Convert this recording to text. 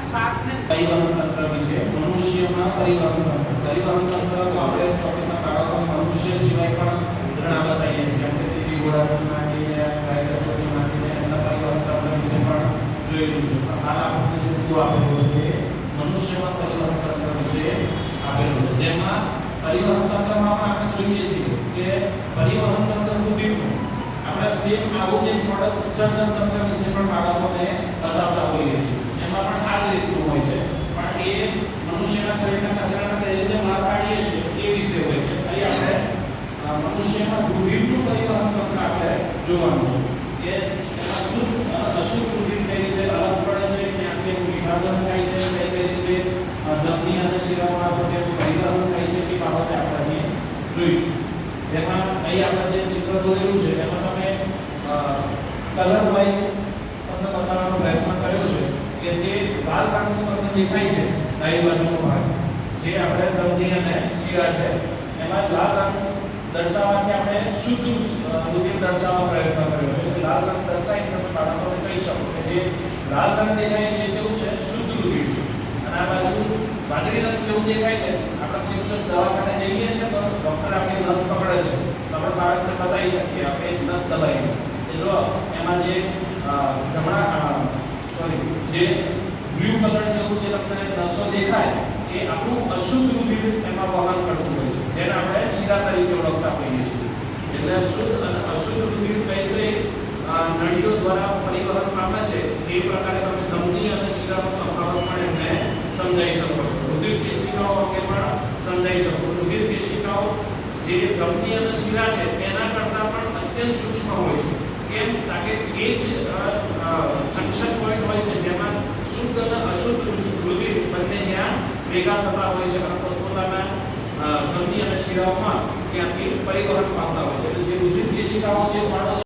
પરિવહન તંત્ર વિશે મનુષ્યમાં પરિવહન તંત્ર તો આપણે ચોકીના બાળકોને મનુષ્ય સિવાય પણ ઘણા બતાવીએ છીએ જેમ કે તીજી ઘોડાથી માંડીને ડાયનાસોરથી માંડીને એમના પરિવહન તંત્ર વિશે પણ જોયેલું છે પણ હાલ આપણને જે બધું આપેલું છે એ મનુષ્યમાં પરિવહન તંત્ર વિશે આપેલું છે જેમાં પરિવહન તંત્રમાં પણ આપણે જોઈએ છીએ કે પરિવહન તંત્ર વૃદ્ધિનું આપણે સેમ આવું જ એક મોડલ ઉત્સર્જન તંત્ર વિશે પણ બાળકોને બતાવતા હોઈએ છીએ એમાં પણ આ જ રીતનું હોય છે પણ એ મનુષ્યના શરીરના કચરાને કઈ રીતે બહાર કાઢીએ છીએ એ વિશે હોય છે અહીં આપણે મનુષ્યમાં રુધિરનું પરિવહન તંત્ર આપણે જોવાનું છે કે એમાં શુદ્ધ અને અશુદ્ધ રુધિર કઈ રીતે અલગ પડે છે ક્યાંથી એનું વિભાજન થાય છે કઈ રીતે ધમની અને શિરા મારફતે એનું પરિવહન થાય છે એ બાબતે આપણે અહીં જોઈશું જેમાં અહીં આપણે જે ચિત્ર દોરેલું છે એમાં તમે કલર વાઇઝ તમને બતાવવાનો પ્રયત્ન કર્યો છે કે જે લાલ રંગનું તમને દેખાય છે ડાબી બાજુનો ભાગ જે આપણે ધમની અને શિરા છે એમાં લાલ રંગ દર્શાવવાથી આપણે શુદ્ધ રુધિર દર્શાવવાનો પ્રયત્ન કર્યો છે કે લાલ રંગ દર્શાવીને તમે બાળકોને કહી શકો કે જે લાલ રંગ દેખાય છે તેવું છે શુદ્ધ રુધિર છે અને આ બાજુ વાદળી રંગ જેવું દેખાય છે આપણે કોઈ દિવસ દવાખાને જઈએ છીએ તો ડોક્ટર આપણી નસ પકડે છે તો આપણે બાળકને બતાવી શકીએ આપણે નસ દબાવીને કે જો એમાં જે જે બ્લુ કલર જેવું જે તમને નસો દેખાય એ આપણું અશુદ્ધ રુધિર એમાં વહન કરતું હોય છે જેને આપણે શિરા તરીકે ઓળખતા હોઈએ છીએ એટલે શુદ્ધ અને અશુદ્ધ રુધિર કઈ રીતે નળીઓ દ્વારા પરિવહન પામે છે એ પ્રકારે તમે ધમની અને શિરાનો તફાવત પણ એમને સમજાવી શકો છો રુધિર કેશિકાઓ અંગે પણ સમજાવી શકો રુધિર કેશિકાઓ જે ધમની અને શિરા છે એના કરતાં પણ અત્યંત સૂક્ષ્મ હોય છે કેમ કારણ કે એ જ જંક્શન પોઈન્ટ હોય છે જેમાં શુદ્ધ અને અશુદ્ધ રુધિર બંને જ્યાં ભેગા થતા હોય છે અને પોતપોતાના ધમની અને શિરાઓમાં ત્યાંથી પરિવહન પામતા હોય છે એટલે જે રુધિર કેશિકાઓ જે